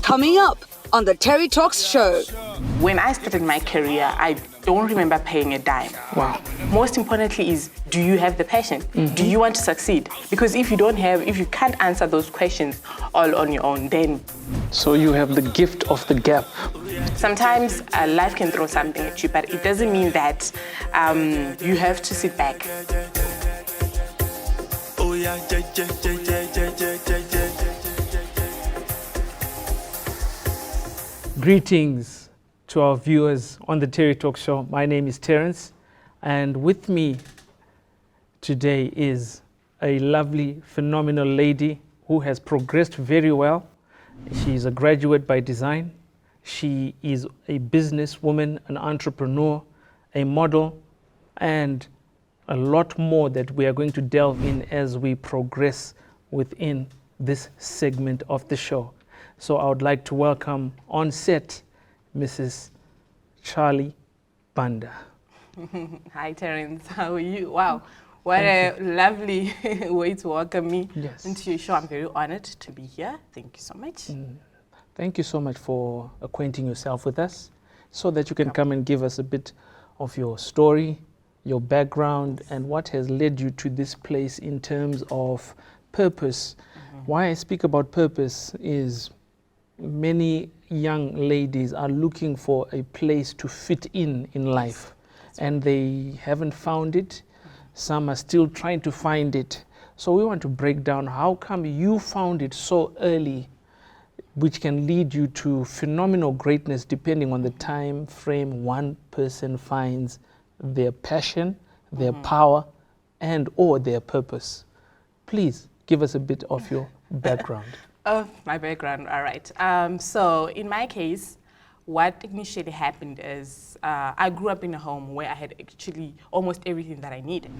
Coming up on the Terry Talks Show. When I started my career, I don't remember paying a dime. Wow. Most importantly is, do you have the passion? Do you want to succeed? Because if you can't answer those questions all on your own, then... So you have the gift of the gap. Sometimes life can throw something at you, but it doesn't mean that you have to sit back. Greetings to our viewers on the Terry Talk Show. My name is Terrence, and with me today is a lovely, phenomenal lady who has progressed very well. She is a graduate by design. She is a businesswoman, an entrepreneur, a model, and a lot more that we are going to delve in as we progress within this segment of the show. So I would like to welcome on set Mrs. Charlie Banda. Hi, Terrence. How are you? Wow, what a lovely way to welcome me into your show. I'm very honored to be here. Thank you so much. Thank you so much for acquainting yourself with us so that you can come and give us a bit of your story, your background, and what has led you to this place in terms of purpose. Why I speak about purpose is many young ladies are looking for a place to fit in life, and they haven't found it. Some are still trying to find it. So we want to break down how come you found it so early, which can lead you to phenomenal greatness depending on the time frame one person finds their passion, their power, and or their purpose. Please give us a bit of your background. Oh, my background, all right. So in my case, what initially happened is I grew up in a home where I had actually almost everything that I needed.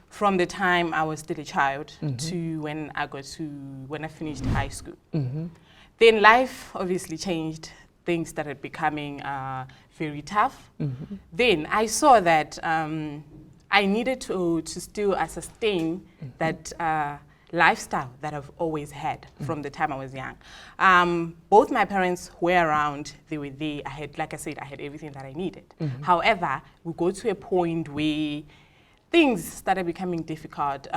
From the time I was still a child to when I finished high school. Then life obviously changed. Things started becoming very tough. Then I saw that I needed to still sustain that lifestyle that I've always had from the time I was young. Both my parents were around, they were there. I had, like I said, I had everything that I needed. However, we go to a point where things started becoming difficult.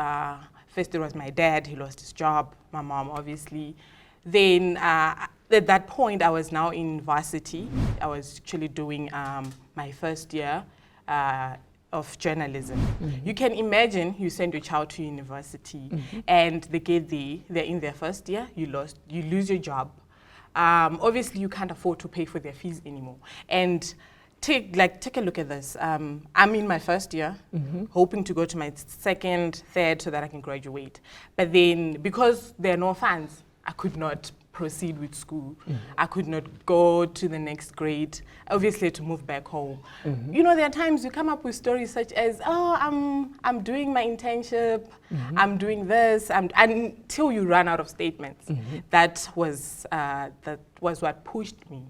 First it was my dad, he lost his job, my mom obviously. Then at that point I was now in varsity. I was actually doing my first year of journalism. You can imagine you send your child to university and they get there, they're in their first year, you lose your job. Obviously you can't afford to pay for their fees anymore. And take a look at this. I'm in my first year, hoping to go to my second, third so that I can graduate. But then because there are no funds, I could not proceed with school. I could not go to the next grade, obviously to move back home. You know, there are times you come up with stories such as, oh, I'm doing my internship, I'm doing this, until you run out of statements. That was what pushed me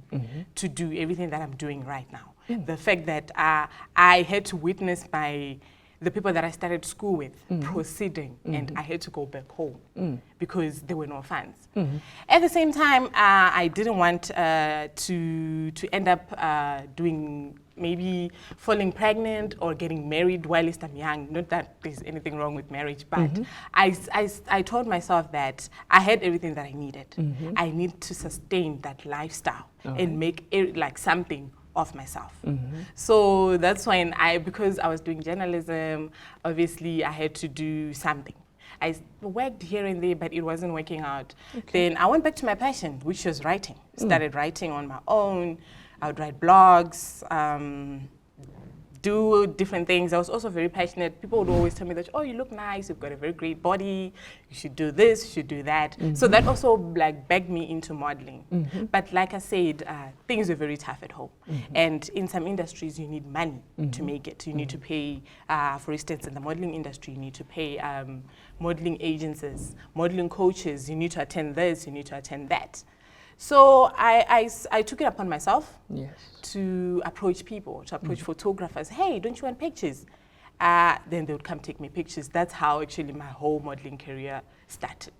to do everything that I'm doing right now. The fact that I had to witness the people that I started school with proceeding, and I had to go back home because there were no funds. At the same time, I didn't want to end up doing maybe falling pregnant or getting married while I'm young. Not that there's anything wrong with marriage, but I told myself that I had everything that I needed. I need to sustain that lifestyle and make it like something of myself. So that's when because I was doing journalism, obviously I had to do something. I worked here and there, but it wasn't working out. Then I went back to my passion, which was writing. Started writing on my own. I would write blogs, do different things. I was also very passionate. People would always tell me that, oh, you look nice, you've got a very great body, you should do this, you should do that. So that also like begged me into modeling. But like I said, things were very tough at home. And in some industries, you need money to make it. You need to pay, for instance, in the modeling industry, you need to pay modeling agencies, modeling coaches, you need to attend this, you need to attend that. So I took it upon myself to approach people, to approach photographers. Hey, don't you want pictures? Then they would come take me pictures. That's how actually my whole modeling career started.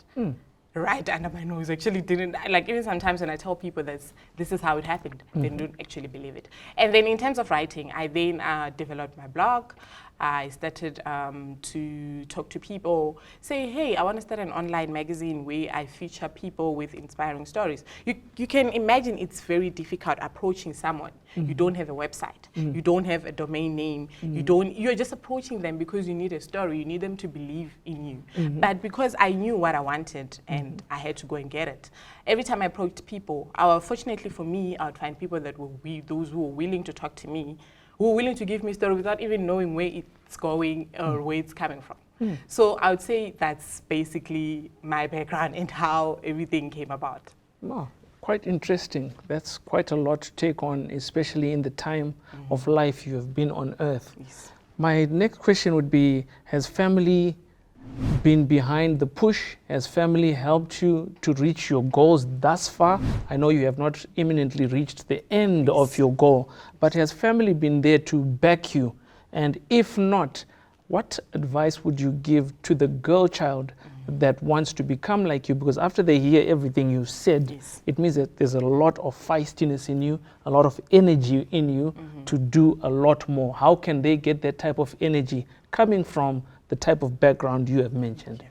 right under my nose. Actually didn't, like even sometimes when I tell people this is how it happened, they don't actually believe it. And then in terms of writing, I then developed my blog. I started to talk to people, say, hey, I want to start an online magazine where I feature people with inspiring stories. You can imagine it's very difficult approaching someone. You don't have a website. You don't have a domain name. You're just approaching them because you need a story. You need them to believe in you. But because I knew what I wanted and I had to go and get it, every time I approached people, fortunately for me, I would find people that were those who were willing to talk to me, who were willing to give me a story without even knowing where it's going or where it's coming from. So I would say that's basically my background and how everything came about. Wow, quite interesting. That's quite a lot to take on, especially in the time of life you have been on earth. Yes. My next question would be, has family been behind the push? Has family helped you to reach your goals thus far? I know you have not imminently reached the end of your goal, but has family been there to back you? And if not, what advice would you give to the girl child that wants to become like you? Because after they hear everything you said, it means that there's a lot of feistiness in you, a lot of energy in you to do a lot more. How can they get that type of energy coming from the type of background you have mentioned?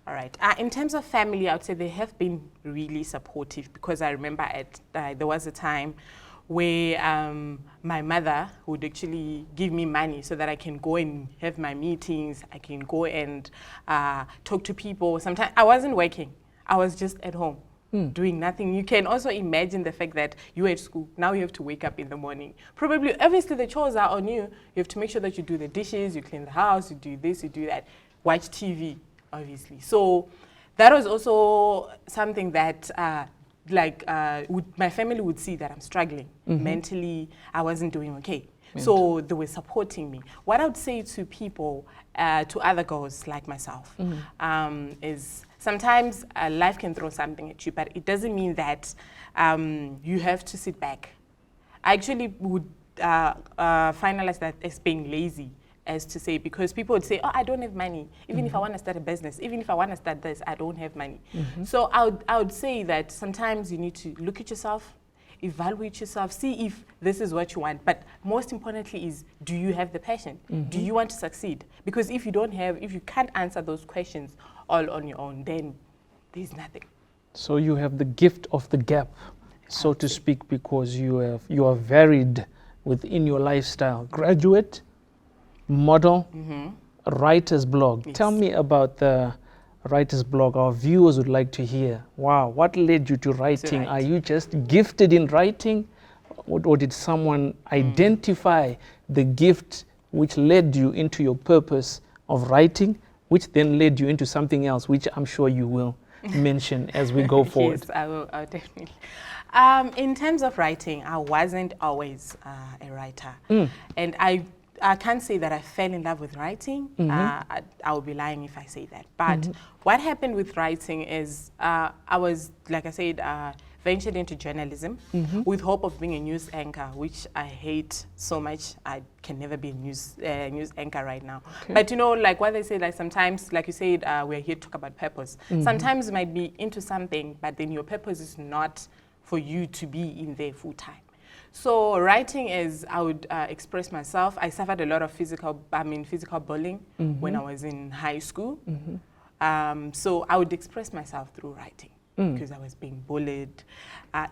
All right. In terms of family, I would say they have been really supportive, because I remember there was a time where my mother would actually give me money so that I can go and have my meetings. I can go and talk to people. Sometimes I wasn't working. I was just at home doing nothing. You can also imagine the fact that you're at school. Now you have to wake up in the morning. Probably, obviously, the chores are on you. You have to make sure that you do the dishes, you clean the house, you do this, you do that. Watch TV, obviously. So that was also something that my family would see that I'm struggling. Mentally, I wasn't doing okay. So they were supporting me. What I would say to people, to other girls like myself, is sometimes life can throw something at you, but it doesn't mean that you have to sit back. I actually would finalize that as being lazy, as to say, because people would say, oh, I don't have money. Even if I want to start a business, even if I want to start this, I don't have money. So I would say that sometimes you need to look at yourself, evaluate yourself, see if this is what you want. But most importantly is, do you have the passion? Do you want to succeed? Because if you can't answer those questions all on your own, then there's nothing. So you have the gift of the gap, so to speak, because you are varied within your lifestyle. Graduate, model, writer's blog. Yes. Tell me about the writer's blog. Our viewers would like to hear. Wow, what led you to writing? Are you just gifted in writing, or did someone identify the gift which led you into your purpose of writing, which then led you into something else, which I'm sure you will mention as we go forward? Yes, I will definitely. In terms of writing, I wasn't always a writer. And I can't say that I fell in love with writing. I would be lying if I say that. But what happened with writing is I was, like I said, ventured into journalism with hope of being a news anchor, which I hate so much. I can never be a news anchor right now. Okay. But you know, like what they say, like sometimes, like you said, we're here to talk about purpose. Sometimes you might be into something, but then your purpose is not for you to be in there full time. So writing is, I would express myself. I suffered a lot of physical bullying when I was in high school. So I would express myself through writing because I was being bullied.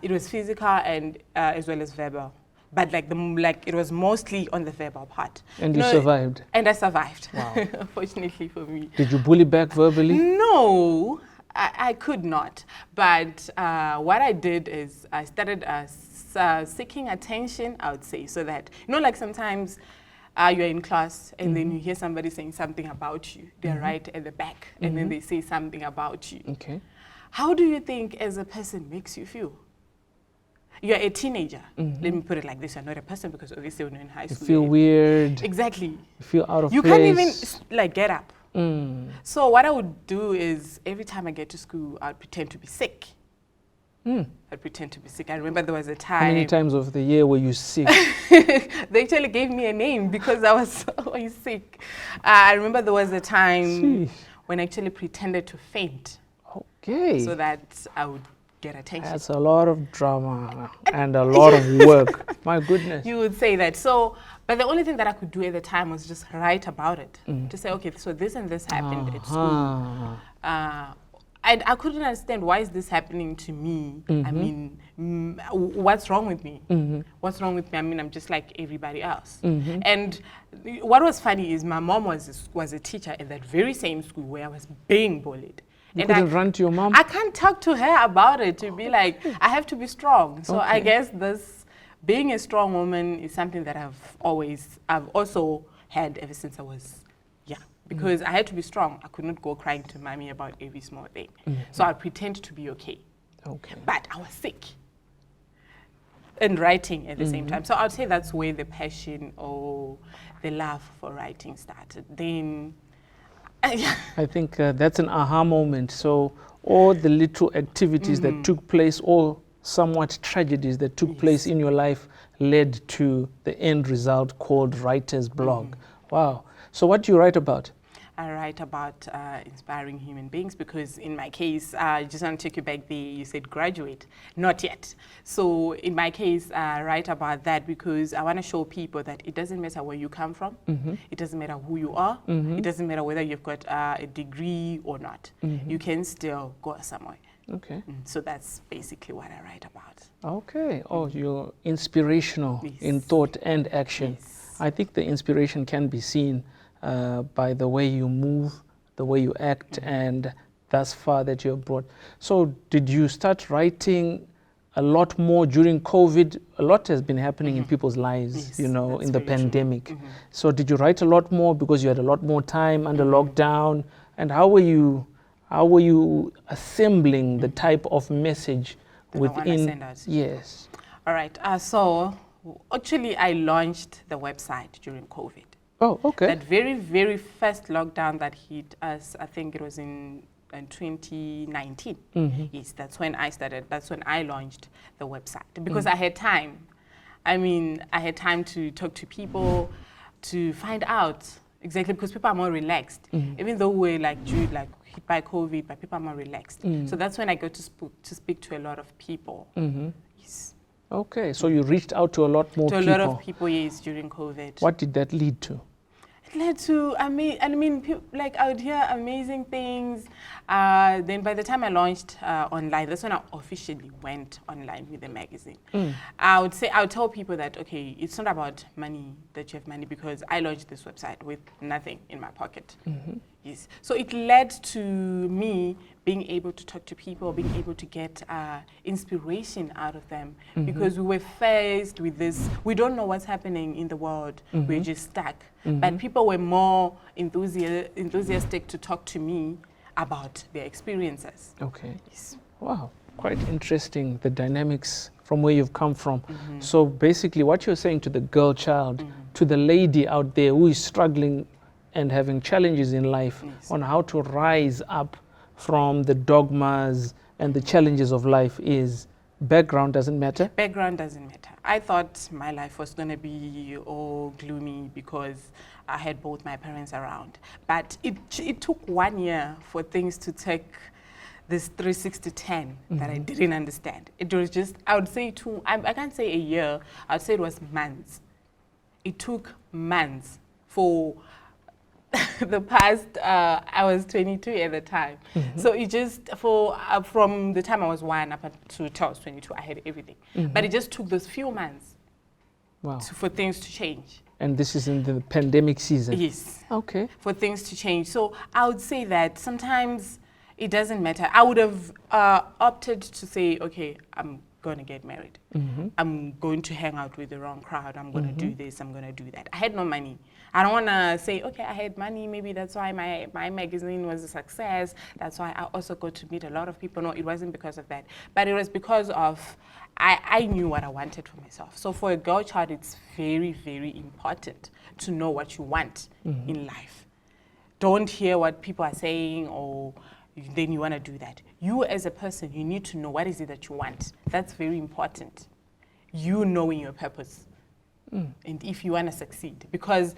It was physical and as well as verbal. But it was mostly on the verbal part. And you survived? And I survived, wow. Fortunately for me. Did you bully back verbally? No, I could not. But what I did is I started seeking attention, I would say, so that, you know, like sometimes you're in class and then you hear somebody saying something about you. They're right at the back and then they say something about you. Okay. How do you think as a person makes you feel? You're a teenager. Let me put it like this. You're not a person because obviously when you're in high school. You feel weird. Exactly. You feel out of place. You can't even get up. So what I would do is every time I get to school, I'd pretend to be sick. I'd pretend to be sick. I remember there was a time. How many times of the year were you sick? They actually gave me a name because I was always sick. I remember there was a time when I actually pretended to faint. Okay. so that I would get attention. That's a lot of drama and a lot of work. My goodness. You would say that. So, but the only thing that I could do at the time was just write about it. To say, okay, so this and this happened at school. And I couldn't understand, why is this happening to me? I mean, what's wrong with me? What's wrong with me? I mean, I'm just like everybody else. And what was funny is my mom was a teacher at that very same school where I was being bullied. You couldn't run to your mom? I can't talk to her about it, to be like, I have to be strong. So I guess being a strong woman is something that I've also had ever since I was young. Because I had to be strong. I could not go crying to mommy about every small thing. So I pretend to be okay. But I was sick. And writing at the same time. So I would say that's where the passion or the love for writing started. Then, I think that's an aha moment. So all the little activities that took place, all somewhat tragedies that took place in your life, led to the end result called writer's blog. Wow. So what do you write about? I write about inspiring human beings, because in my case, just want to take you back there, you said graduate. Not yet. So in my case, I write about that because I want to show people that it doesn't matter where you come from. It doesn't matter who you are. It doesn't matter whether you've got a degree or not. You can still go somewhere. Okay. So that's basically what I write about. Okay. Oh, you're inspirational in thought and action. I think the inspiration can be seen by the way you move, the way you act, and thus far that you have brought. So did you start writing a lot more during COVID? A lot has been happening in people's lives, you know, in the pandemic. So did you write a lot more because you had a lot more time under lockdown? And how were you assembling the type of message that within? send out? Yes. All right. So actually, I launched the website during COVID. Oh, okay. That very, very first lockdown that hit us, I think it was in 2019. Yes, that's when I started. That's when I launched the website, because I had time. I mean, I had time to talk to people, to find out exactly, because people are more relaxed. Even though we're like hit by COVID, but people are more relaxed. So that's when I got to speak to a lot of people. Yes. Okay, so you reached out to a lot more people. To a lot of people, yes, during COVID. What did that lead to? It led to, I would hear amazing things. Then by the time I launched online, that's when I officially went online with the magazine. I would tell people that, okay, it's not about money, that you have money, because I launched this website with nothing in my pocket. Yes. So it led to me being able to talk to people, being able to get inspiration out of them, because we were faced with this. We don't know what's happening in the world. We're just stuck. But people were more enthusiastic to talk to me about their experiences. Okay. Yes. Wow, quite interesting, the dynamics from where you've come from. So basically what you're saying to the girl child, to the lady out there who is struggling and having challenges in life, on how to rise up from the dogmas and the challenges of life, is background doesn't matter? Background doesn't matter. I thought my life was going to be all gloomy because I had both my parents around. But it took 1 year for things to take this 360-10 that I didn't understand. It was just, I would say I can't say a year, I would say it was months. It took months for the past, I was 22 at the time. So it just, from the time I was 1 up to till I was 22, I had everything. But it just took those few months for things to change. And this is in the pandemic season? Yes. Okay. For things to change. So I would say that sometimes it doesn't matter. I would have opted to say, okay, I'm going to get married. I'm going to hang out with the wrong crowd. I'm going to do this. I'm going to do that. I had no money. I don't want to say, okay, I had money. Maybe that's why my magazine was a success. That's why I also got to meet a lot of people. No, it wasn't because of that. But it was because of, I knew what I wanted for myself. So for a girl child, it's very, very important to know what you want in life. Don't hear what people are saying or then you want to do that. You as a person, you need to know what is it that you want. That's very important. You knowing your purpose. And if you want to succeed. Because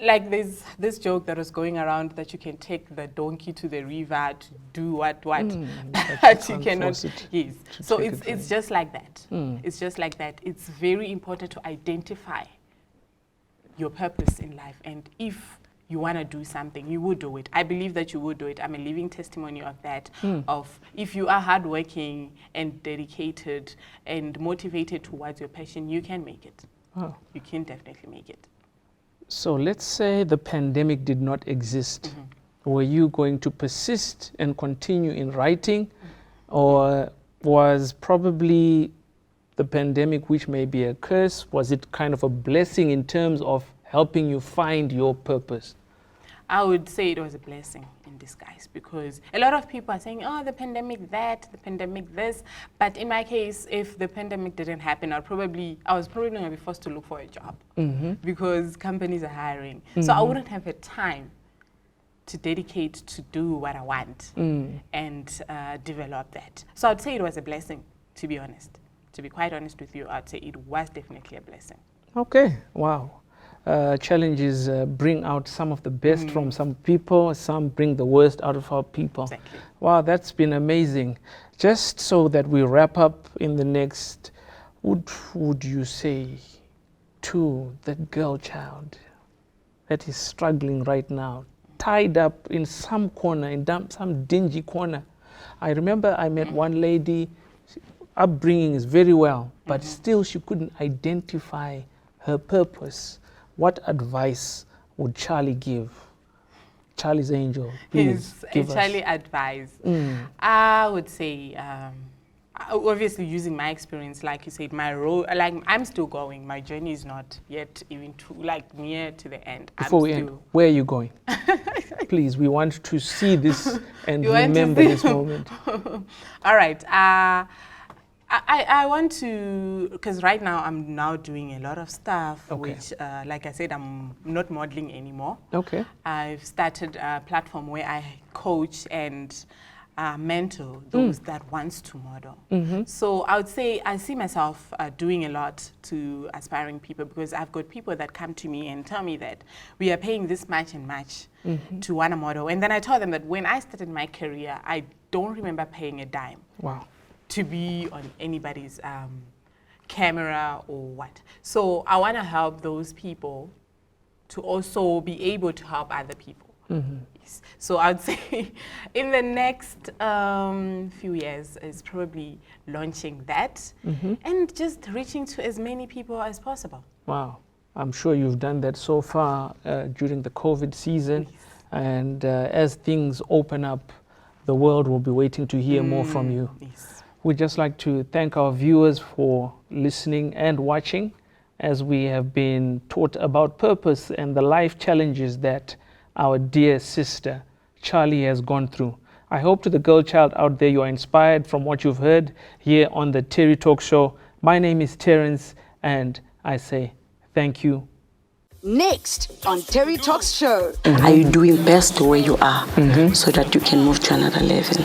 Like there's this joke that was going around that you can take the donkey to the river to do what, but you cannot. Yes. So it's just like that. It's just like that. It's very important to identify your purpose in life, and if you want to do something, you will do it. I believe that you will do it. I'm a living testimony of that. Of if you are hardworking and dedicated and motivated towards your passion, you can make it. Oh. You can definitely make it. So let's say the pandemic did not exist. Were you going to persist and continue in writing, or was probably the pandemic, which may be a curse, was it kind of a blessing in terms of helping you find your purpose? I would say it was a blessing in disguise, because a lot of people are saying, oh, the pandemic that, the pandemic this. But in my case, if the pandemic didn't happen, I was probably going to be forced to look for a job because companies are hiring. So I wouldn't have had time to dedicate to do what I want and develop that. So I'd say it was a blessing, to be honest. To be quite honest with you, I'd say it was definitely a blessing. Okay, wow. Challenges bring out some of the best from some people, some bring the worst out of our people. Exactly. Wow, that's been amazing. Just so that we wrap up in the next, what would you say to that girl child that is struggling right now, tied up in some corner, in some dingy corner? I remember I met one lady, upbringing is very well, but still she couldn't identify her purpose. What advice would Charlie give? Charlie's angel, please give us. Charlie advice. I would say, obviously using my experience, like you said, my role, like I'm still going. My journey is not yet even near to the end. Before we end, where are you going? Please, we want to see this and remember this moment. All right. I want to, because right now I'm now doing a lot of stuff, which, like I said, I'm not modeling anymore. Okay. I've started a platform where I coach and mentor those that wants to model. So I would say I see myself doing a lot to aspiring people, because I've got people that come to me and tell me that we are paying this much and much to want to model. And then I tell them that when I started my career, I don't remember paying a dime. Wow. To be on anybody's camera or what. So I want to help those people to also be able to help other people. Yes. So I would say in the next few years is probably launching that and just reaching to as many people as possible. Wow. I'm sure you've done that so far during the COVID season. Yes. And as things open up, the world will be waiting to hear more from you. Yes. We'd just like to thank our viewers for listening and watching as we have been taught about purpose and the life challenges that our dear sister Charlie has gone through. I hope to the girl child out there you are inspired from what you've heard here on the Terry Talk Show. My name is Terrence and I say thank you. Next on Terry Talks Show. Are you doing best where you are so that you can move to another level?